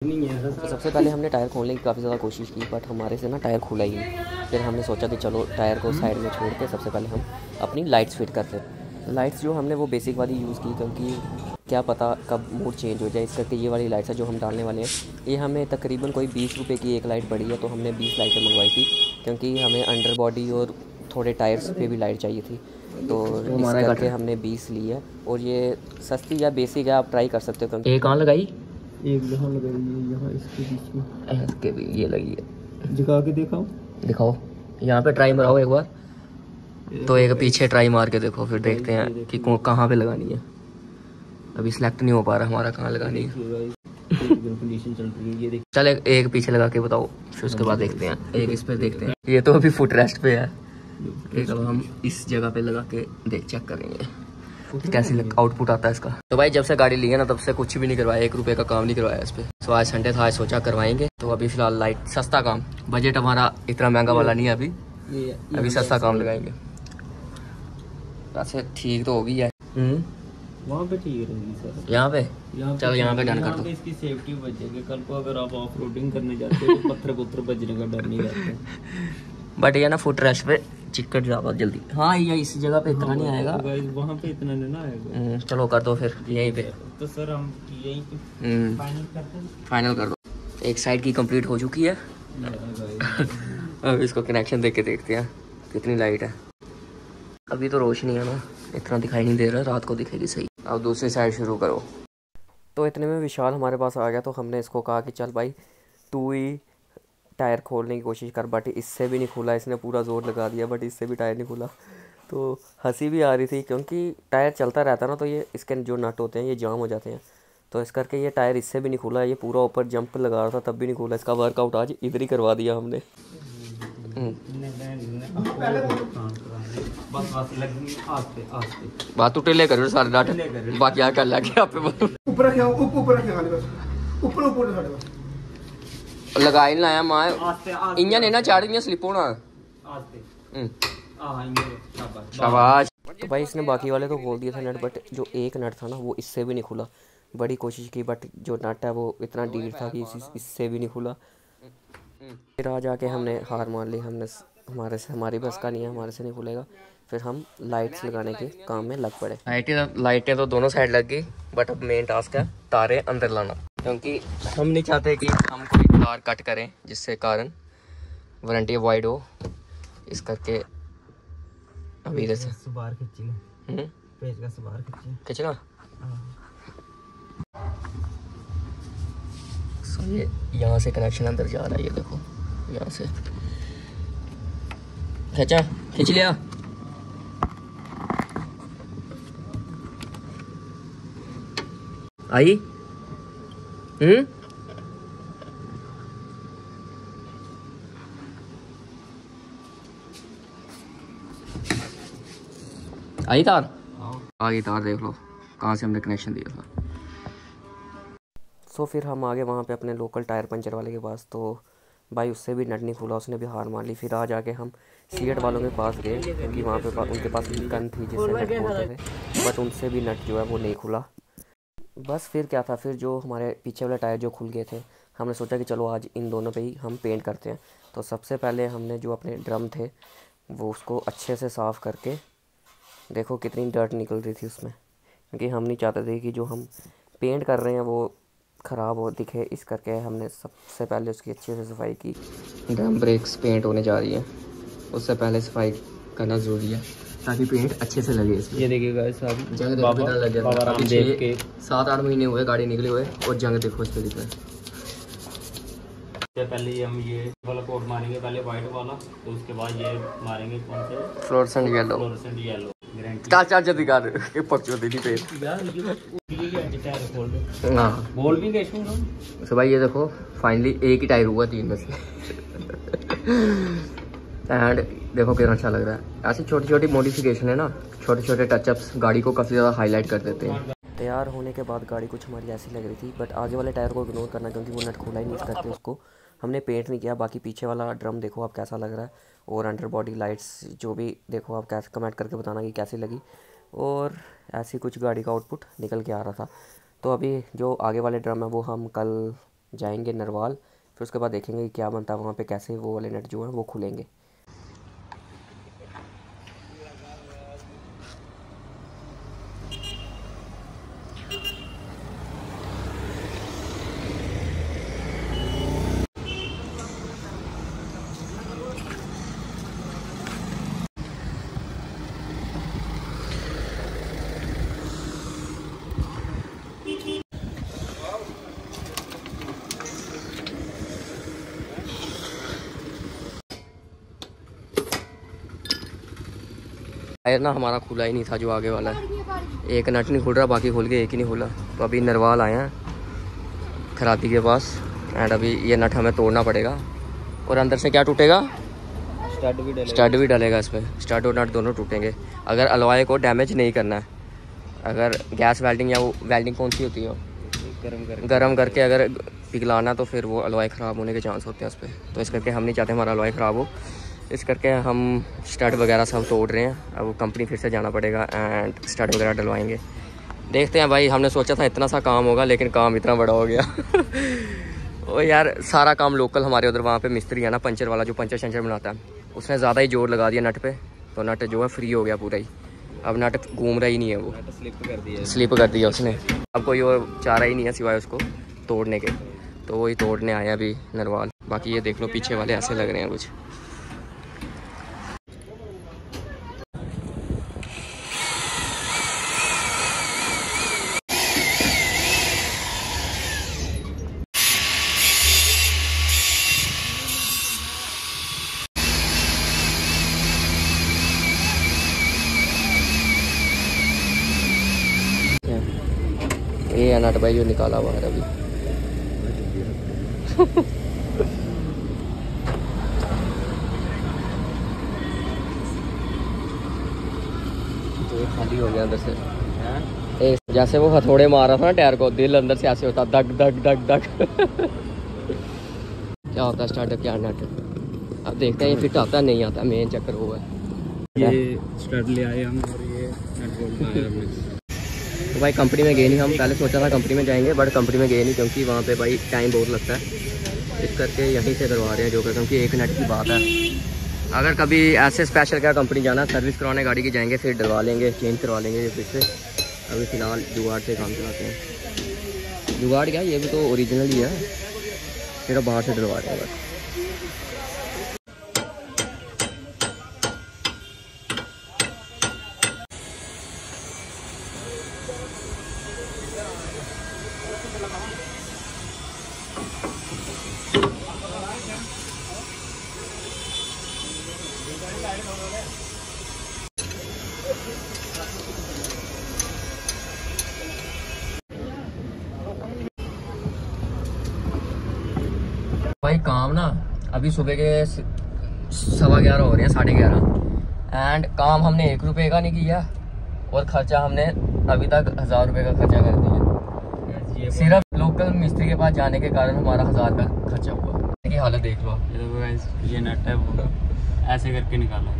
तो सबसे पहले हमने टायर खोलने की काफ़ी ज़्यादा कोशिश की, बट हमारे से ना टायर खुला ही नहीं। फिर हमने सोचा कि चलो टायर को साइड में छोड़ के सबसे पहले हम अपनी लाइट्स फिट करते हैं। लाइट्स जो हमने वो बेसिक वाली यूज़ की, क्योंकि क्या पता कब मूड चेंज हो जाए। इस करके ये वाली लाइट्स है जो हम डालने वाले हैं, ये हमें तकरीबन कोई 20 रुपये की एक लाइट पड़ी है। तो हमने 20 लाइटें मंगवाई थी, क्योंकि हमें अंडर बॉडी और थोड़े टायर्स पे भी लाइट चाहिए थी। तो इस करके हमने 20 ली है, और ये सस्ती या बेसिक है, आप ट्राई कर सकते हो। क्योंकि एक कहाँ लगाई? एक यहाँ लगाई है, यहाँ इसके बीच में, इसके भी ये लगी है। दिखा के दिखाओ, दिखाओ, यहाँ पे ट्राई मारो एक बार। तो एक पीछे ट्राई मार के देखो, फिर देखते हैं कि कहाँ पे लगानी है। अभी सिलेक्ट नहीं हो पा रहा हमारा कहाँ लगानी है। कंडीशन चल रही है, ये देख। चल एक पीछे लगा के बताओ, फिर उसके बाद देखते हैं। एक इस पे देखते हैं, ये तो अभी फुट रेस्ट पे है। एक अब हम इस जगह पे लगा के चेक करेंगे कैसी आउटपुट आता है इसका। तो भाई जब से गाड़ी ली है ना, तब से कुछ भी नहीं करवाया, 1 रुपये का काम नहीं करवाया इस पे। तो आज संडे था, आज सोचा करवाएंगे। तो अभी फिलहाल लाइट सस्ता काम, बजट हमारा इतना महंगा वाला नहीं है अभी सस्ता काम लगाएंगे। वैसे ठीक तो हो गई है। वहाँ पे ठीक रहेगी सर, यहाँ पे चलो यहाँ पे डन कर दो। इसकी सेफ्टी बचेगी। कल को अगर आप ऑफ रोडिंग करने जाते हो तो पत्थर पुत्थर बजने का डर नहीं रहता। बट ये ना फुट रेस्ट पे चिक्कट ज़्यादा जल्दी। हाँ, ये इस जगह पे इतना नहीं आएगा, वहाँ पे इतना नहीं ना आएगा। चलो कर दो फिर यहीं पे। तो सर हम यहीं पे फाइनल करते हैं। फाइनल कर दो। एक साइड की कंप्लीट हो चुकी है। अब इसको कनेक्शन देके देखते हैं कितनी लाइट है। अभी तो रोशनी है ना, इतना दिखाई नहीं दे रहा, रात को दिखेगी सही। अब दूसरी साइड शुरू करो। तो इतने में विशाल हमारे पास आ गया। तो हमने इसको कहा कि चल भाई तू ही टायर खोलने की कोशिश कर, बट इससे भी नहीं खुला। इसने पूरा ज़ोर लगा दिया, बट इससे भी टायर नहीं खुला। तो हंसी भी आ रही थी, क्योंकि टायर चलता रहता है ना, तो ये इसके जो नट होते हैं ये जाम हो जाते हैं। तो इस करके ये टायर इससे भी नहीं खुला। ये पूरा ऊपर जंप लगा रहा था, तब भी नहीं खुला। इसका वर्कआउट आज इधर ही करवा दिया हमने। बात तो टेले करो सारे डाट, बाकी आ कर लगे आप ऊपर लगा ही लाया मां। इंजन है ना चाड़ दिया, स्लिप होना। शाबाश। तो भाई इसने बाकी वाले तो खोल दिए थे नट, बट जो एक नट था ना वो इससे भी नहीं खुला। बड़ी कोशिश की, बट जो नट है वो इतना डीप था कि इससे भी नहीं खुला। फिर आ जाके हमने हार मान ली। हमने हमारी बस का नहीं है, हमारे से नहीं खुलेगा। फिर हम लाइट्स लगाने के काम में लग पड़े। लाइटें तो दोनों साइड लग गई, बट अब मेन टास्क है तारे अंदर लाना, क्योंकि हम नहीं चाहते कि हम कोई तार कट करें जिससे कारण वारंटी अवॉइड हो। इस करके अभी इधर से बाहर खींचना। ये यहाँ से कनेक्शन अंदर जा रहा है, ये देखो यहाँ से खींचा, खींच लिया। आई आई तार, आ गई तार। देख लो कहाँ से हमने कनेक्शन दिया था। तो फिर हम आगे वहाँ पे अपने लोकल टायर पंचर वाले के पास। तो भाई उससे भी नट नहीं खुला, उसने भी हार मान ली। फिर आ जाके हम सीएट वालों के पास गए, क्योंकि वहाँ पे उनके पास गन थी जिससे नट खोलते थे, बट उनसे भी नट जो है वो नहीं खुला। बस फिर क्या था, फिर जो हमारे पीछे वाले टायर जो खुल गए थे, हमने सोचा कि चलो आज इन दोनों पे ही हम पेंट करते हैं। तो सबसे पहले हमने जो अपने ड्रम थे वो उसको अच्छे से साफ़ करके, देखो कितनी डर्ट निकल रही थी उसमें, क्योंकि हम नहीं चाहते थे कि जो हम पेंट कर रहे हैं वो ख़राब हो दिखे। इस करके हमने सबसे पहले उसकी अच्छे से सफाई की। ड्रम ब्रेक्स पेंट होने जा रही है, उससे पहले सफाई करना ज़रूरी है ताकि पेंट अच्छे से लगे इसमें। ये देखिएगा जंग देखो कितना लग गया। अभी 7-8 महीने हुए गाड़ी निकले हुए, और जंग देखो इस तरीके से। पहले हम ये वाला कोट मारेंगे, पहले वाइट वाला, तो उसके बाद ये मारेंगे कौन से, फ्लोरेसेंट येलो। Fluorescent yellow. चाचा जल्दी कर के पक्चो दी नहीं पे। हाँ बोल भी गए तो भाई ये देखो फाइनली एक ही टायर हुआ 3 में से। एंड देखो कितना अच्छा लग रहा है। ऐसी छोटी छोटी मॉडिफिकेशन है ना, छोटे छोटे टचअप्स गाड़ी को काफ़ी ज़्यादा हाईलाइट कर देते हैं। तैयार होने के बाद गाड़ी कुछ हमारी ऐसी लग रही थी, बट आगे वाले टायर को इग्नोर करना, क्योंकि वो नट खुला ही नहीं। इस करके उसको हमने पेंट नहीं किया। बाकी पीछे वाला ड्रम देखो आप कैसा लग रहा है, और अंडर बॉडी लाइट्स जो भी देखो आप कैसे कमेंट करके बताना कि कैसी लगी। और ऐसी कुछ गाड़ी का आउटपुट निकल के आ रहा था। तो अभी जो आगे वाले ड्रम है वो हम कल जाएंगे नरवाल, फिर उसके बाद देखेंगे कि क्या बनता है वहाँ पे, कैसे वो वाले नट जो हैं वो खुलेंगे। टायर ना हमारा खुला ही नहीं था, जो आगे वाला है, एक नट नहीं खुल रहा, बाकी खुल गए, एक ही नहीं खुला। तो अभी नरवाल आए हैं खरादी के पास, एंड अभी ये नट हमें तोड़ना पड़ेगा। और अंदर से क्या टूटेगा? स्टड भी डलेगा इसमें, स्टड और नट दोनों टूटेंगे। अगर अलॉय को डैमेज नहीं करना है, अगर गैस वेल्डिंग या वो वेल्डिंग कौन सी होती है, गर्म करके अगर पिघलाना, तो फिर वो अलॉय ख़राब होने के चांस होते हैं उस पर। तो इस करके हम नहीं चाहते हमारा अलॉय ख़राब हो, इस करके हम स्टड वगैरह सब तोड़ रहे हैं। अब वो कंपनी फिर से जाना पड़ेगा एंड स्टड वगैरह डलवाएंगे। देखते हैं भाई, हमने सोचा था इतना सा काम होगा, लेकिन काम इतना बड़ा हो गया। ओ यार, सारा काम लोकल हमारे उधर वहाँ पे मिस्त्री है ना, पंचर वाला, जो पंचर शंचर बनाता है, उसने ज़्यादा ही जोर लगा दिया नट पे, तो नट जो है फ्री हो गया पूरा ही। अब नट घूम रहा ही नहीं है, वो स्लिप कर दिया उसने। अब कोई और चारा ही नहीं है सिवाय उसको तोड़ने के, तो वही तोड़ने आए अभी नरवाल। बाकी ये देख लो पीछे वाले ऐसे लग रहे हैं कुछ। ये है नट भाई जो निकाला हुआ है अभी। तो खाली हो गया अंदर से, जैसे वो हथौड़े मार रहा था ना टायर को, दिल अंदर से ऐसे होता धक धक धक धक। क्या होता है स्टार्टअप क्या नट, अब देखते हैं ये फिट आता नहीं आता, मेन चक्कर वो है। ये स्टार्ट ले आए हम और ये नट बोल्ट लगाया हमने। तो भाई कंपनी में गए नहीं हम, पहले सोचा था कंपनी में जाएंगे, बट कंपनी में गए नहीं क्योंकि वहाँ पे भाई टाइम बहुत लगता है, इस करके यहीं से करवा रहे हैं जो, क्योंकि एक नट की बात है। अगर कभी ऐसे स्पेशल क्या कंपनी जाना, सर्विस करवाने गाड़ी की जाएंगे, फिर डलवा लेंगे, चेंज करवा लेंगे ये फिर से। अभी फ़िलहाल जुगाड़ से काम चलाते हैं। जुगाड़ क्या, ये भी तो ओरिजिनल ही है, फिर बाहर से डलवा रहे हैं बस। भाई काम ना अभी सुबह के 11:15 हो रहे हैं, 11:30, एंड काम हमने 1 रुपये का नहीं किया, और खर्चा हमने अभी तक 1000 रुपये का खर्चा कर दिया। सिर्फ लोकल मिस्त्री के पास जाने के कारण हमारा 1000 का खर्चा हुआ। की हालत देख लो, ये नट है वो ऐसे करके निकाला।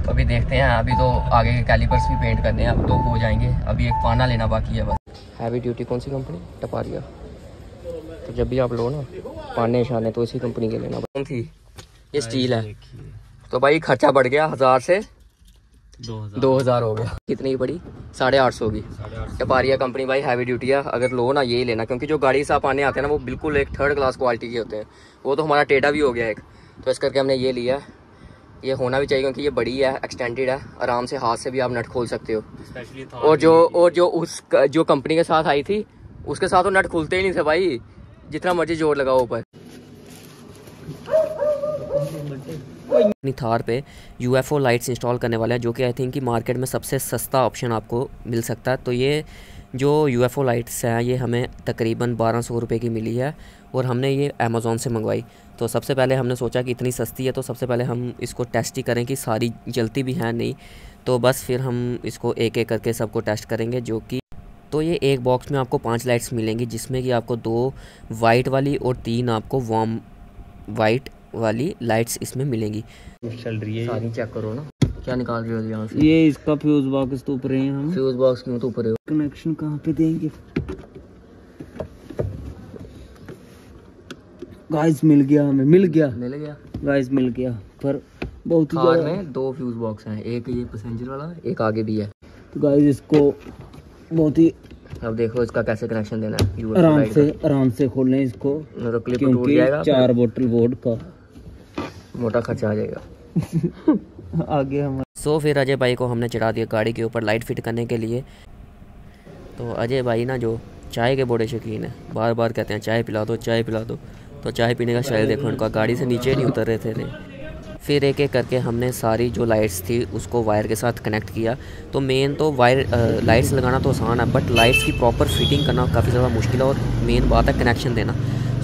तो अभी देखते हैं, अभी तो आगे के कैलिपर्स भी पेंट करने हैं, अब तो हो जाएंगे। अभी एक पाना लेना बाकी है बस। हैवी ड्यूटी कौन सी कंपनी? टपारिया। तो जब भी आप लो ना पाने शाने, तो इसी कंपनी के लेना। कौन थी? ये स्टील है। तो भाई खर्चा बढ़ गया, 1000 से 2000 हो गया। कितनी की पड़ी? 850 की। टपारिया कंपनी भाई हैवी ड्यूटी है, अगर लो ना यही लेना, क्योंकि जो गाड़ी से पाने आते हैं ना वो बिल्कुल एक 3rd क्लास क्वालिटी के होते हैं। वो तो हमारा टेढ़ा भी हो गया एक, तो इस करके हमने ये लिया। ये होना भी चाहिए क्योंकि ये बड़ी है, एक्सटेंडेड है, आराम से हाथ से भी आप नट खोल सकते हो। और जो कंपनी के साथ आई थी उसके साथ तो नट खुलते ही नहीं थे भाई, जितना मर्जी जोर लगाओ ऊपर। अपनी थार पे UFO लाइट्स इंस्टॉल करने वाला है, जो कि आई थिंक कि मार्केट में सबसे सस्ता ऑप्शन आपको मिल सकता है। तो ये जो UFO लाइट्स हैं ये हमें तकरीबन 1200 रुपये की मिली है, और हमने ये अमेज़ॉन से मंगवाई। तो सबसे पहले हमने सोचा कि इतनी सस्ती है तो सबसे पहले हम इसको टेस्ट ही करें कि सारी जलती भी हैं नहीं, तो बस फिर हम इसको एक एक करके सबको टेस्ट करेंगे। जो कि तो ये एक बॉक्स में आपको 5 लाइट्स मिलेंगी, जिसमें कि आपको 2 वाइट वाली और 3 आपको वार्म वाइट वाली लाइट्स इसमें मिलेंगी। चल रही है सारी चेक करो ना, क्या निकाल रहे हो यहाँ से? ये इसका फ्यूज बॉक्स तो ऊपर है, हम फ्यूज बॉक्स क्यों तो ऊपर है? कनेक्शन कहाँ पे देंगे? गाइस मिल गया, हमें मिल गया गाइस, मिल गया। पर बहुत ही कार में 2 फ्यूज बॉक्स हैं, एक ये पैसेंजर वाला, एक आगे भी है। तो गाइस इसको बहुत ही अब देखो इसका कैसे कनेक्शन देना है। आराम से खोलना है इसको, तो क्लिप क्योंकि टूट जाएगा, 4 बोतल वोड का मोटा खर्चा आ जाएगा। आगे हम फिर अजय भाई को हमने चढ़ा दिया गाड़ी के ऊपर लाइट फिट करने के लिए। तो अजय भाई ना जो चाय के बड़े शौकीन है, बार बार कहते हैं चाय पिला दो, चाय पिला दो। तो चाय पीने का शायद देखो उनका गाड़ी से नीचे नहीं उतर रहे थे। फिर एक एक करके हमने सारी जो लाइट्स थी उसको वायर के साथ कनेक्ट किया। तो मेन तो वायर लाइट्स लगाना तो आसान है, बट लाइट्स की प्रॉपर फिटिंग करना काफ़ी ज़्यादा मुश्किल है, और मेन बात है कनेक्शन देना।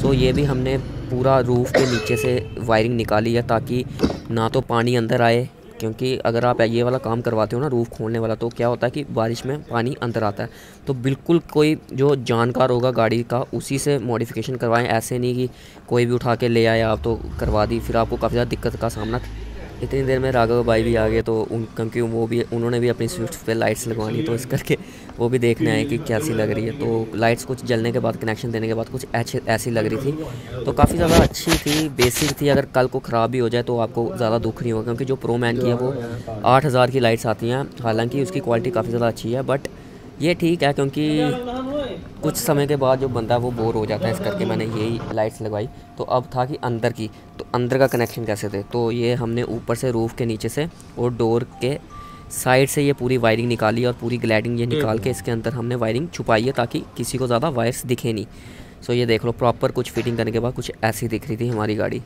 सो ये भी हमने पूरा रूफ़ के नीचे से वायरिंग निकाली है, ताकि ना तो पानी अंदर आए, क्योंकि अगर आप ये वाला काम करवाते हो ना रूफ़ खोलने वाला, तो क्या होता है कि बारिश में पानी अंदर आता है। तो बिल्कुल कोई जो जानकार होगा गाड़ी का उसी से मॉडिफिकेशन करवाएं, ऐसे नहीं कि कोई भी उठा के ले आए आप तो करवा दी, फिर आपको काफ़ी ज़्यादा दिक्कत का सामना। इतनी देर में राघव भाई भी आ गए, तो क्योंकि उन्होंने भी अपनी स्विफ्ट पे लाइट्स लगवानी, तो इस करके वो भी देखने आए कि कैसी लग रही है। तो लाइट्स कुछ जलने के बाद, कनेक्शन देने के बाद कुछ ऐसी लग रही थी, तो काफ़ी ज़्यादा अच्छी थी, बेसिक थी। अगर कल को ख़राब भी हो जाए तो आपको ज़्यादा दुख नहीं होगा, क्योंकि जो प्रो मैन की है वो 8000 की लाइट्स आती हैं। हालांकि उसकी क्वालिटी काफ़ी ज़्यादा अच्छी है, बट ये ठीक है, क्योंकि कुछ समय के बाद जो बंदा है वो बोर हो जाता है, इस करके मैंने यही लाइट्स लगवाई। तो अब था कि अंदर की, तो अंदर का कनेक्शन कैसे दे, तो ये हमने ऊपर से रूफ़ के नीचे से और डोर के साइड से ये पूरी वायरिंग निकाली, और पूरी ग्लैडिंग ये निकाल के इसके अंदर हमने वायरिंग छुपाई है, ताकि किसी को ज़्यादा वायर्स दिखे नहीं। सो ये देख लो, प्रॉपर कुछ फिटिंग करने के बाद कुछ ऐसी दिख रही थी हमारी गाड़ी।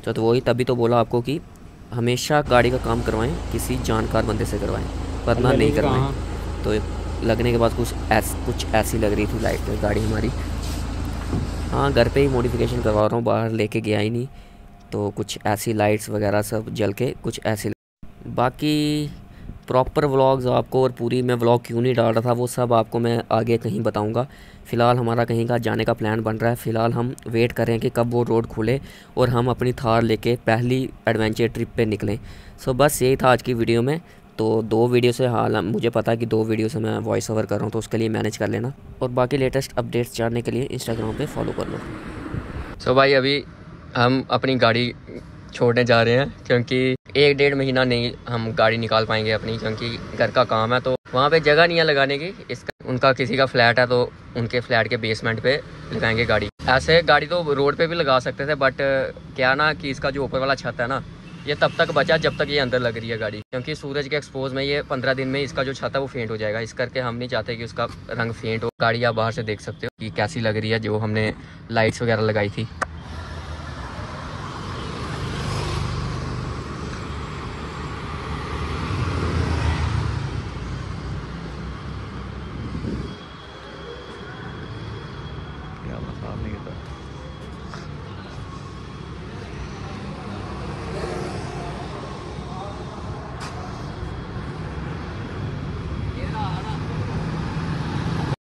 तो वही तभी तो बोला आपको कि हमेशा गाड़ी का काम करवाएं किसी जानकार बंदे से करवाएं, वरना नहीं करवाएं। तो लगने के बाद कुछ ऐसी लग रही थी लाइट गाड़ी हमारी। हाँ, घर पे ही मॉडिफिकेशन करवा रहा हूँ, बाहर लेके गया ही नहीं। तो कुछ ऐसी लाइट्स वगैरह सब जल के कुछ ऐसी। बाकी प्रॉपर व्लॉग्स आपको, और पूरी मैं व्लॉग क्यों नहीं डाल रहा था वो सब आपको मैं आगे कहीं बताऊंगा। फ़िलहाल हमारा कहीं का जाने का प्लान बन रहा है। फ़िलहाल हम वेट कर रहे हैं कि कब वो रोड खुले और हम अपनी थार लेके पहली एडवेंचर ट्रिप पे निकलें। सो बस यही था आज की वीडियो में। तो 2 वीडियो से, हाल मुझे पता है कि 2 वीडियो से मैं वॉइस ओवर कर रहा हूँ, तो उसके लिए मैनेज कर लेना, और बाकी लेटेस्ट अपडेट्स जानने के लिए इंस्टाग्राम पे फॉलो कर लो। सो भाई अभी हम अपनी गाड़ी छोड़ने जा रहे हैं, क्योंकि 1-1.5 महीना नहीं हम गाड़ी निकाल पाएंगे अपनी, क्योंकि घर का काम है, तो वहाँ पे जगह नहीं है लगाने की। उनका किसी का फ्लैट है, तो उनके फ्लैट के बेसमेंट पे लगाएंगे गाड़ी। ऐसे गाड़ी तो रोड पे भी लगा सकते थे, बट क्या ना कि इसका जो ऊपर वाला छत है ना, ये तब तक बचा जब तक ये अंदर लग रही है गाड़ी, क्योंकि सूरज के एक्सपोज में ये 15 दिन में इसका जो छत है वो फेंट हो जाएगा। इस करके हम नहीं चाहते कि उसका रंग फेंट हो। गाड़ी आप बाहर से देख सकते हो कि कैसी लग रही है, जो हमने लाइट्स वगैरह लगाई थी।